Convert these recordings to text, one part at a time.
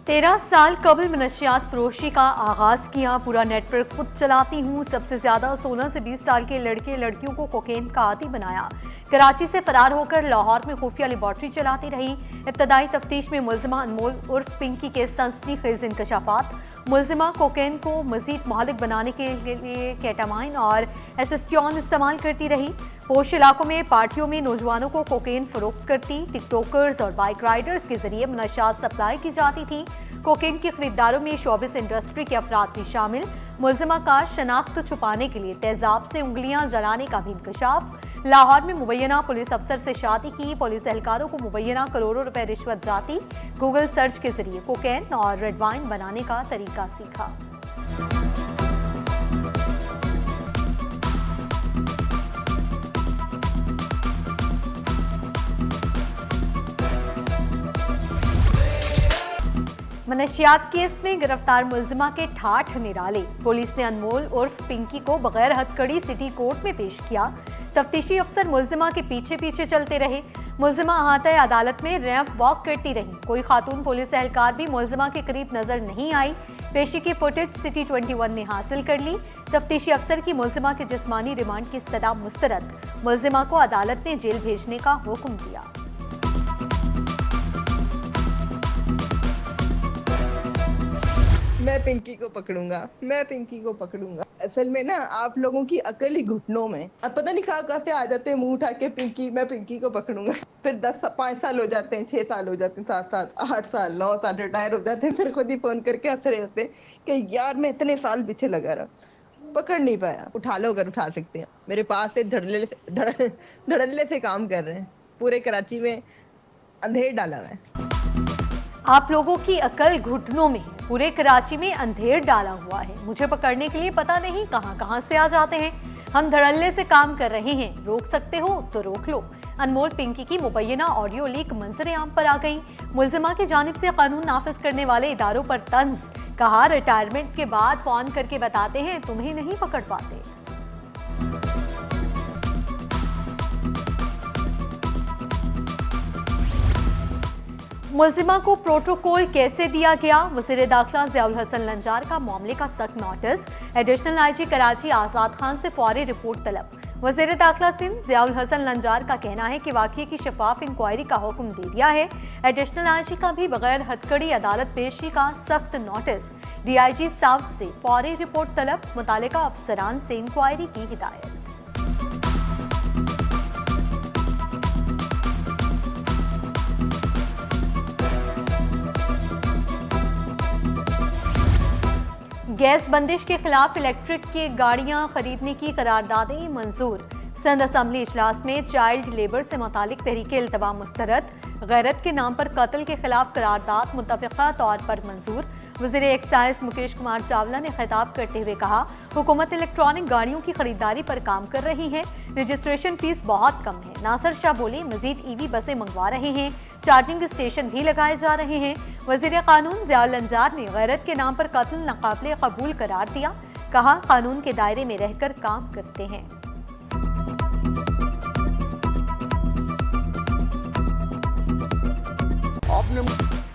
13 साल कबल मनशियात फरोशी का आगाज किया। पूरा नेटवर्क खुद चलाती हूँ। सबसे ज्यादा 16 से 20 साल के लड़के लड़कियों को कोकेन का आदी बनाया। कराची से फरार होकर लाहौर में खुफिया लेबॉर्ट्री चलाती रही। इब्तदाई तफ्तीश में मुलजिमा अनमोल उर्फ पिंकी के सनसनीखेज इंकशाफात। मुलजिमा कोकेन को मजीद महलिक बनाने के लिए केटामाइन और एसेस्ट्रॉन इस्तेमाल करती रही। पोश इलाकों में पार्टियों में नौजवानों को कोकेन फरोख्त करती। टिकटॉकर्स और बाइक राइडर्स के जरिए मनशियात सप्लाई की जाती थी। कोकेन की खरीदारों में शोबिस इंडस्ट्री के अफराद भी शामिल। मुलजिमा का शनाख्त छुपाने के लिए तेजाब से उंगलियां जलाने का भी इंकशाफ। लाहौर में मुबैना पुलिस अफसर से शादी की। पुलिस एहलकारों को मुबैना करोड़ों रुपए रिश्वत जाती। गूगल सर्च के जरिए कोकेन और रेड वाइन बनाने का तरीका सीखा। मनशियात केस में गिरफ्तार मुलजिमा के ठाठ निराले। पुलिस ने अनमोल उर्फ पिंकी को बगैर हथकड़ी सिटी कोर्ट में पेश किया। तफ्तीशी अफसर मुलजिमा के पीछे पीछे चलते रहे। मुलजिमा अहाते अदालत में रैंप वॉक करती रही। कोई खातून पुलिस एहलकार भी मुलजिमा के करीब नजर नहीं आई। पेशी की फुटेज सिटी 21 ने हासिल कर ली। तफ्तीशी अफसर की मुलजिमा के जिस्मानी रिमांड की इस्तदा मुस्तरद। मुलजिमा को अदालत ने जेल भेजने का हुक्म दिया। मैं पिंकी को पकड़ूंगा, मैं पिंकी को पकड़ूंगा। असल में ना आप लोगों की अकल ही घुटनों में। अब पता नहीं कहाँ से आ जाते हैं मुंह उठा के पिंकी, मैं पिंकी को पकड़ूंगा। फिर 5 साल हो जाते हैं, 6 साल हो जाते हैं, 7 साल, 8 साल, 9 साल रिटायर हो जाते हैं। फिर खुद ही फोन करके हंस रहे होते हैं कि यार मैं इतने साल पीछे लगा रहा, पकड़ नहीं पाया। उठा लो अगर उठा सकते हैं। मेरे पास से धड़ल्ले से काम कर रहे हैं। पूरे कराची में अंधेर डाला हुआ है। आप लोगों की अकल घुटनों में है। पूरे कराची में अंधेर डाला हुआ है। मुझे पकड़ने के लिए पता नहीं कहां कहां से आ जाते हैं। हम धड़ल्ले से काम कर रहे हैं। रोक सकते हो तो रोक लो। अनमोल पिंकी की मुबैना ऑडियो लीक मंजर आम पर आ गई। मुलजिमा की जानिब से कानून नाफिज करने वाले इदारों पर तंज। कहा रिटायरमेंट के बाद फोन करके बताते हैं तुम्हें नहीं पकड़ पाते। मुलजिमा को प्रोटोकॉल कैसे दिया गया? वज़ीर दाखिला ज़ियाउल हसन लंजार का मामले का सख्त नोटिस। एडिशनल आईजी कराची आज़ाद खान से फौरी रिपोर्ट तलब। वज़ीर दाखिला सिंध ज़ियाउल हसन लंजार का कहना है कि वाक़ये की शफाफ इंक्वायरी का हुक्म दे दिया है। एडिशनल आईजी का भी बगैर हथकड़ी अदालत पेशी का सख्त नोटिस। डीआईजी साउथ से फौरी रिपोर्ट तलब। मुतालिका अफसरान से इंक्वायरी की हिदायत। गैस बंदिश के खिलाफ इलेक्ट्रिक की गाड़ियां खरीदने की करारदादें मंजूर। सिंध असम्बली इजलास में चाइल्ड लेबर से मुतालिक तहरीके इल्तवा मुस्तरद। गैरत के नाम पर कत्ल के खिलाफ करारदाद मुत्तफ़िक़ा तौर पर मंजूर। वज़ीर एक्साइज मुकेश कुमार चावला ने खिताब करते हुए कहा हुकूमत इलेक्ट्रॉनिक गाड़ियों की खरीदारी पर काम कर रही है। रजिस्ट्रेशन फीस बहुत कम है। नासिर शाह बोले मजीद ईवी बसें मंगवा रहे हैं। चार्जिंग स्टेशन भी लगाए जा रहे हैं। वज़ीर कानून ज़ियाउल लंजार ने गैरत के नाम पर कत्ल नाकाबिले कबूल करार दिया। कहा कानून के दायरे में रहकर काम करते हैं।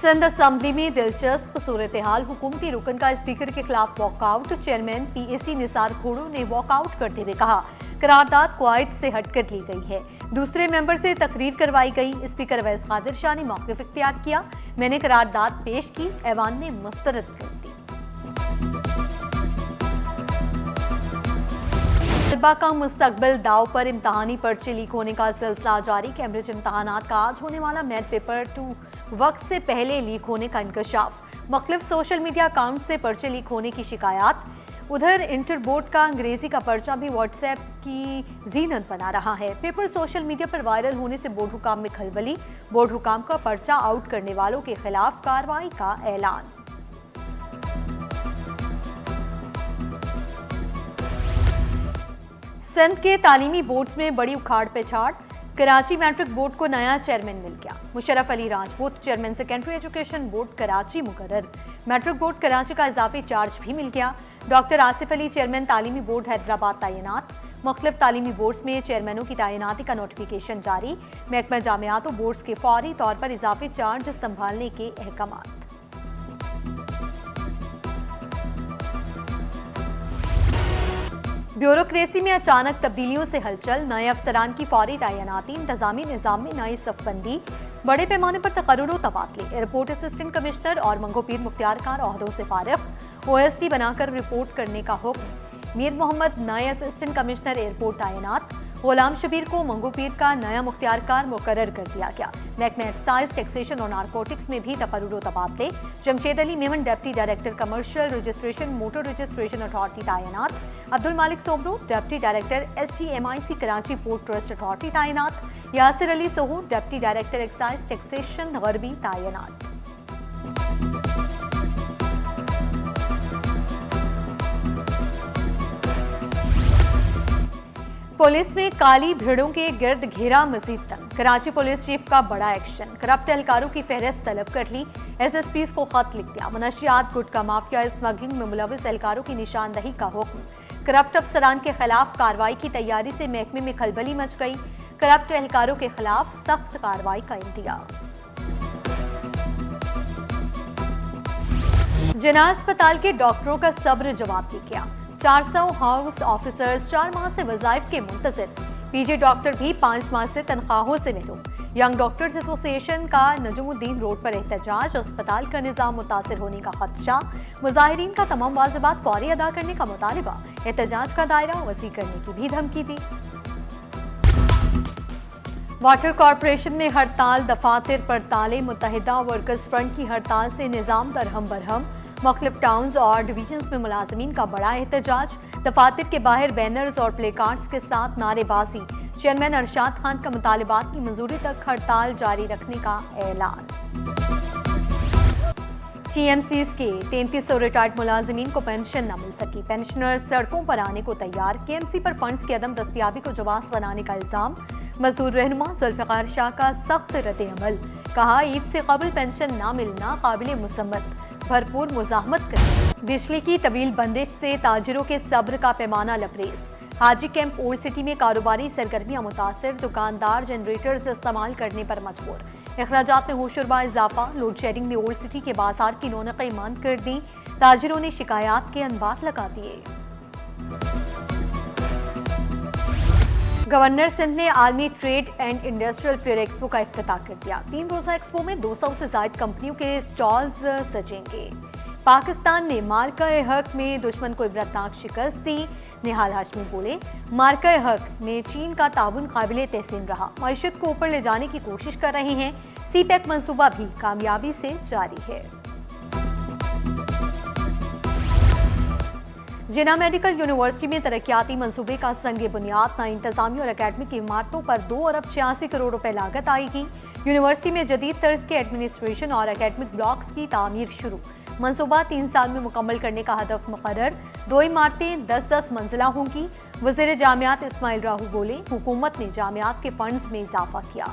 सिंध असम्बली में दिलचस्प सूरत हाल। हुकूमती रुकन का स्पीकर के खिलाफ वॉकआउट। चेयरमैन PAC निसार खोड़ो ने वॉकआउट करते हुए कहा करारदाद क्वायत से हटकर ली गई है। दूसरे मेंबर से तकरीर करवाई गई। स्पीकर अवैस कादिर शाह ने मौक़िफ़ इख्तियार किया। मैंने करारदाद पेश की, ऐवान ने मुस्तरद कर दी। तलबा का मुस्तकबिल दाव पर। इम्तहानी पर्चे लीक होने का सिलसिला जारी। कैम्ब्रिज इम्तहानात का आज होने वाला मैथ पेपर 2 वक्त से पहले लीक होने का इंकशाफ। मुख्तलिफ सोशल मीडिया अकाउंट से पर्चे लीक होने की शिकायत। उधर इंटर बोर्ड का अंग्रेजी का पर्चा भी व्हाट्सएप की जीनत बना रहा है। पेपर सोशल मीडिया पर वायरल होने से बोर्ड हुकाम में खलबली। बोर्ड हुकाम का पर्चा आउट करने वालों के खिलाफ कार्रवाई का ऐलान। सिंध के तालीमी बोर्ड्स में बड़ी उखाड़ पिछाड़। कराची मैट्रिक बोर्ड को नया चेयरमैन मिल गया। Musharraf Ali Rajput chairman secondary education board Karachi मुकर्रर। मैट्रिक बोर्ड कराची का इजाफी चार्ज भी मिल गया। डॉक्टर आसिफ अली चेयरमैन तालीमी बोर्ड हैदराबाद तैनात। मुख्तलिफ तालीमी बोर्ड्स में चेयरमैनों की तैनाती का नोटिफिकेशन जारी। महकमा जामियात बोर्ड्स के फौरी तौर पर इजाफी चार्ज संभालने के अहकाम। ब्यूरोक्रेसी में अचानक तब्दीलियों से हलचल, नए अफसरान की फौरी तैनाती, इंतजामी निजाम में नई सफबंदी, बड़े पैमाने पर तकर्रुर तबादले, एयरपोर्ट असिस्टेंट कमिश्नर और मंगोपीर मुख्तियार खान ओहदों से फारिग, OSD बनाकर रिपोर्ट करने का हुक्म। मीर मोहम्मद नए असिस्टेंट कमिश्नर एयरपोर्ट तैनात, गुलाम शबीर को मंगोपीर का नया मुख्तियारकार मुकर्रर कर दिया गया। महकमा एक्साइज, टैक्सेशन और नारकोटिक्स में भी तकर्रुर तबादले, Jamshed Ali Memon deputy director commercial registration motor registration authority तैनात, Abdul Malik Soomro deputy director STMIC Karachi port trust authority तैनात, Yasir Ali Sohu deputy director excise taxation गरबी तैनात। पुलिस में काली भीड़ों के गिर्द घेरा मजीद तंग, कराची पुलिस चीफ का बड़ा एक्शन, करप्ट एहलकारों की फहरिस्त तलब कर ली, SSPs को खत लिख दिया, मनशियात गुटखा माफिया स्मगलिंग में मुलविस एहलकारों की निशानदही का हुक्म, करप्ट अफसरान के खिलाफ कार्रवाई की तैयारी से महकमे में खलबली मच गई, करप्ट एहलकारों के खिलाफ सख्त कार्रवाई का इंतजार। जिना अस्पताल के डॉक्टरों का सब्र जवाब दे गया, 400 हाउस ऑफिसर्स 4 माह से वज़ाइफ के मुंतज़िर, PG डॉक्टर भी 5 माह से तनख्वाहों से महरूम। यंग डॉक्टर्स एसोसिएशन का नजमुद्दीन रोड पर एहतजाज, अस्पताल का निज़ाम मुतासिर होने का खदशा, मुजाहिरीन का तमाम वाजिबात फौरी अदा करने का मुतालिबा, एहतजाज का दायरा वसी करने की भी धमकी दी। वाटर कॉरपोरेशन में हड़ताल, दफातर पर ताले, मुत्तहिदा वर्कर्स फ्रंट की हड़ताल से निज़ाम दरहम बरहम, मुख्तलिफ टाउन्स और डिवीजन्स में मुलाजमीन का बड़ा एहतजाज, दफातर के बाहर बैनर्स और प्ले कार्ड्स के साथ नारेबाजी, चेयरमैन अरशाद खान का मुतालिबात की मंजूरी तक हड़ताल जारी रखने का ऐलान। TMCs के 3300 रिटायर्ड मुलाजमीन को पेंशन न मिल सकी, पेंशनर सड़कों पर आने को तैयार, KMC पर फंड्स की अदम दस्तियाबी को जवाब बनाने का इल्जाम, मजदूर रहनुमा जुल्फिकार शाह का सख्त रद्द-ए-अमल, कहा ईद से कबल पेंशन न मिलना काबिल मुसम्मत, भरपूर मुजाहमत करें। बिजली की तवील बंदिश से ताजिरों के सब्र का पैमाना लबरेज, हाजी कैंप ओल्ड सिटी में कारोबारी सरगर्मियां मुतासिर, दुकानदार जनरेटर्स इस्तेमाल करने पर मजबूर, अखराजात में होशरुबा इजाफा, लोड शेडिंग ने ओल्ड सिटी के बाजार की रौनकें मंद कर दी, ताजिरों ने शिकायत के अनबार लगा दिए। गवर्नर सिंध ने army trade and industrial fair expo का इफ्तिताह कर दिया। 3 रोजा एक्सपो में 200 से ज्यादा कंपनियों के स्टॉल्स सजेंगे। पाकिस्तान ने मार्का-ए-हक में दुश्मन को इबरतनाक शिकस्त दी, निहाल हाशमी बोले, मार्का-ए-हक में चीन का ताउन काबिल तहसीन रहा, मईशत को ऊपर ले जाने की कोशिश कर रहे हैं, CPEC मंसूबा भी कामयाबी से जारी है। जिना मेडिकल यूनिवर्सिटी में तरक्याती मंसूबे का संगे बुनियाद, नई इंतजामी और अकेडमिक इमारतों पर 2 अरब 86 करोड़ रुपए लागत आएगी। यूनिवर्सिटी में जदीद तर्ज के एडमिनिस्ट्रेशन और अकेडमिक ब्लॉक्स की तामीर शुरू, मंसूबा 3 साल में मुकम्मल करने का हदफ मुकर्रर, 2 इमारतें 10-10 मंजिला होंगी। वज़ीर जामियात इस्माइल राहू बोले, हुकूमत ने जामियात के फंड्स में इजाफा किया।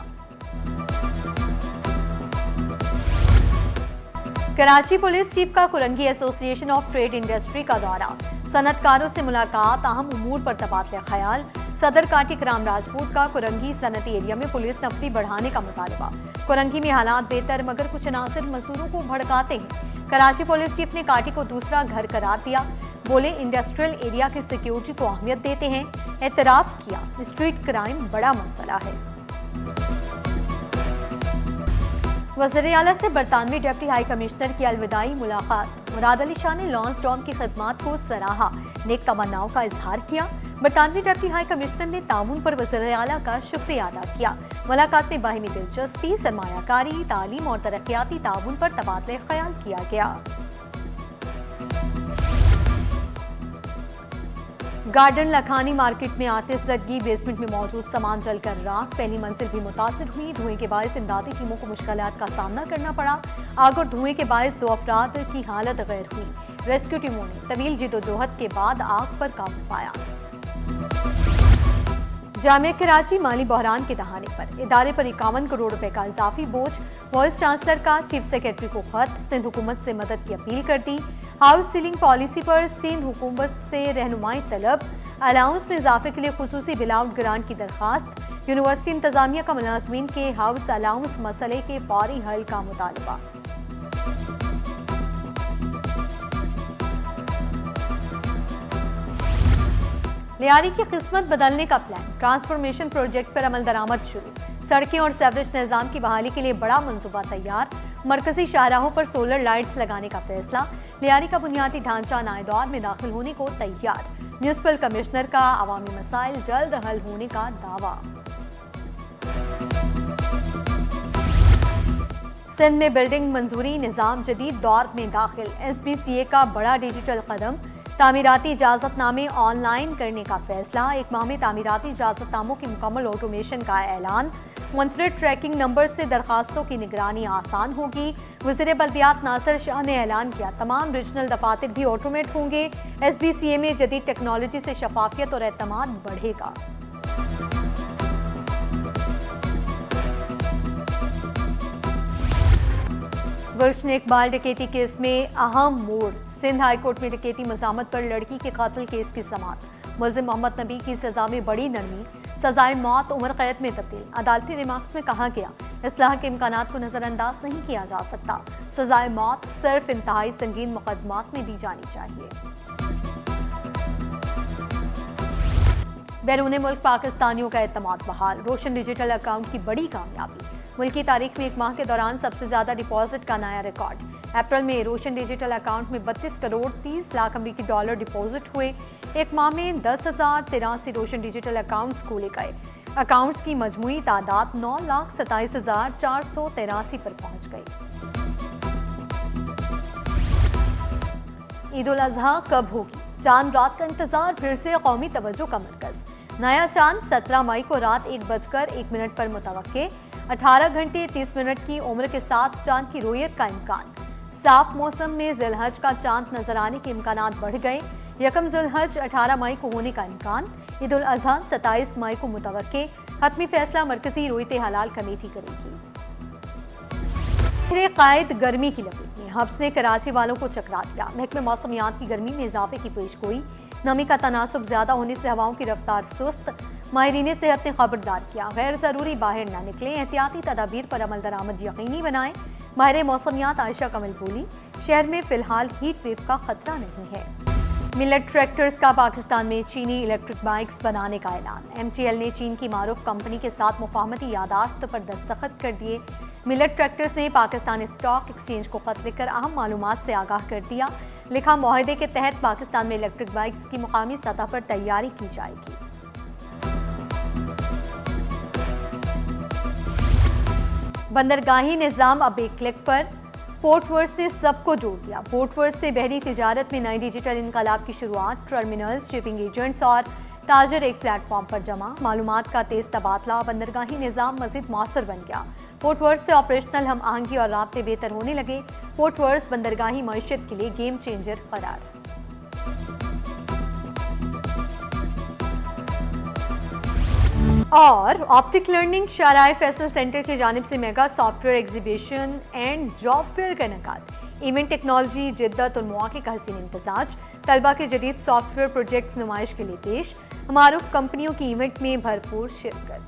कराची पुलिस चीफ का Korangi association of trade industry का दौरा, सनतकारों से मुलाकात, अहम उमूर पर तबादला ख्याल, सदर काटिक राम राजपूत का कुरंगी सनती एरिया में पुलिस नफरी बढ़ाने का मुतालबा, कुरंगी में हालात बेहतर मगर कुछ अनासिर मजदूरों को भड़काते हैं। कराची पुलिस चीफ ने काटी को दूसरा घर करार दिया, बोले इंडस्ट्रियल एरिया की सिक्योरिटी को अहमियत देते हैं, एतराफ किया स्ट्रीट क्राइम बड़ा मसला है। वज़ीर आला से बरतानवी डिप्टी हाई कमिश्नर की अलविदाई मुलाकात, मुराद अली शाह ने लॉन्स डॉम की खिदमात को सराहा, नेक तमन्नाओं का इजहार किया। बरतानवी डिप्टी हाई कमिश्नर ने ताउन पर वज़ीर आला का शुक्रिया अदा किया। मुलाकात में बाहिमी दिलचस्पी, सरमायाकारी, तालीम और तरक्याती ताउन पर तबादला ख्याल किया गया। गार्डन लखानी मार्केट में आतिशज़दगी, बेसमेंट में मौजूद सामान जलकर राख, पहली मंजिल भी मुतासिर हुई। धुएं के बायस इमदादी टीमों को मुश्किलात का सामना करना पड़ा। आग और धुएं के बायस 2 अफराद की हालत गैर हुई। रेस्क्यू टीमों ने तवील जिदोजहद के बाद आग पर काबू पाया। जामिया कराची माली बहरान के दहाने पर, इदारे पर 51 करोड़ रुपए का इजाफी बोझ, वाइस चांसलर का चीफ सेक्रेटरी को खत, सिंध हुकूमत से मदद की अपील कर दी। हाउस सीलिंग पॉलिसी पर सिंध हुकूमत से रहनुमाई तलब, अलाउंस में इजाफे के लिए खुसूसी बिलआउट ग्रांट की दरखास्त, यूनिवर्सिटी इंतजामिया का मुलाजमीन के हाउस अलाउंस मसले के फौरी हल का मुतालबा। लियारी की किस्मत बदलने का प्लान, ट्रांसफॉर्मेशन प्रोजेक्ट पर अमल दरामद शुरू। सड़कें और सीवरेज निजाम की बहाली के लिए बड़ा मंसूबा तैयार। मरकजी शाहराहों पर सोलर लाइट्स लगाने का फैसला। लियारी का बुनियादी ढांचा नए दौर में दाखिल होने को तैयार। म्यूनिसिपल कमिश्नर का अवामी मसाइल जल्द हल होने का दावा। सिंध में बिल्डिंग मंजूरी निजाम जदीद दौर में दाखिल। SBCA का बड़ा डिजिटल कदम, तामीराती इजाजतनामे ऑनलाइन करने का फैसला। एक माह में तामीराती इजाजतनामों की मुकम्मल ऑटोमेशन का ऐलान। मुनफरिद ट्रैकिंग नंबर से दरखास्तों की निगरानी आसान होगी। वज़ीर बल्दियात नासिर शाह ने ऐलान किया, तमाम रीजनल दफातर भी ऑटोमेट होंगे। SBCA में जदीद टेक्नोलॉजी से शफाफियत और एतमाद बढ़ेगा। गुलशन इकबाल डकैती केस में अहम मोड़। सिंध हाई कोर्ट में डकैती मज़ामत पर लड़की के कातिल केस की समाअत। मुलजिम मोहम्मद नबी की सजा में बड़ी नरमी, सजाए मौत उम्र कैद में तब्दील। अदालती रिमार्क्स में कहा गया, इस्लाह के इम्कानात को नजरअंदाज नहीं किया जा सकता। सजाए मौत सिर्फ इंतहाई संगीन मुकदमात में दी जानी चाहिए। बैरून मुल्क पाकिस्तानियों का एतमाद बहाल। रोशन डिजिटल अकाउंट की बड़ी कामयाबी। मुल्की तारीख में एक माह के दौरान सबसे ज्यादा डिपॉजिट का नया रिकॉर्ड। अप्रैल में रोशन डिजिटल अकाउंट में 32 करोड़ 30 लाख अमरीकी डॉलर डिपॉजिट हुए। एक माह में 10,083 रोशन डिजिटल अकाउंट्स खोले गए। अकाउंट्स की मजमूई तादाद 9,27,483 पर पहुंच गई। ईद उल अजहा कब होगी? चांद रात का इंतजार फिर से कौमी तवज्जो का मरकज। नया चांद 17 मई को रात 1:01 पर मुतवक्के। 18 घंटे 30 मिनट की उम्र के साथ चांद की रोयत का इम्कान। साफ मौसम में जिलहज का चांद नजर आने के इम्कानात बढ़ गए। यकम जिलहज 18 मई को होने का इम्कान। ईद उल अजहा 27 मई को मुतवक्के। हतमी फैसला मरकजी रोयत हलाल कमेटी करेगी। कायद गर्मी की लपेट में, हब्स ने कराची वालों को चकरा दिया। महकमे मौसमियात की गर्मी में इजाफे की पेशगोई। नमी का तनासुब ज्यादा होने से हवाओं की रफ्तार सुस्त। माहिरीन सेहत ने खबरदार किया, गैर जरूरी बाहर न निकलें, एहतियाती तदाबीर पर अमल दरामद यकीनी बनाएं। माहिर मौसमियात आयशा कमल बोली, शहर में फिलहाल हीट वेव का खतरा नहीं है। मिलेट ट्रैक्टर्स का पाकिस्तान में चीनी इलेक्ट्रिक बाइक्स बनाने का ऐलान। MTL ने चीन की मारूफ कंपनी के साथ मुफाहमती यादाश्त पर दस्तखत कर दिए। मिलेट ट्रैक्टर्स ने पाकिस्तान स्टॉक एक्सचेंज को खत लिखकर अहम मालूमात से आगाह कर दिया। लिखा, मुआहदे के तहत पाकिस्तान में इलेक्ट्रिक बाइक्स की मुकामी सतह पर तैयारी की जाएगी। बंदरगाही निजाम अब एक क्लिक पर। पोर्टवर्स ने सबको जोड़ दिया। पोर्टवर्स से बहरी तिजारत में नई डिजिटल इनकलाब की शुरुआत। टर्मिनल्स, शिपिंग एजेंट्स और ताजर एक प्लेटफॉर्म पर जमा। मालूमात का तेज तबादला। बंदरगाही निजाम मजीद मौसर बन गया। पोर्टवर्स से ऑपरेशनल हम आहंगी और राब्ते बेहतर होने लगे। पोर्टवर्स बंदरगाही मईशत के लिए गेम चेंजर करार। और ऑप्टिक लर्निंग शाराय फैसल सेंटर की जानिब से mega software exhibition and job fair का इनेकाद। इवेंट टेक्नोलॉजी, जिद्दत और मौके का हसीन इम्तजाज। तलबा के जदीद सॉफ्टवेयर प्रोजेक्ट्स नुमाइश के लिए पेश। मारूफ कंपनियों की इवेंट में भरपूर शिरकत।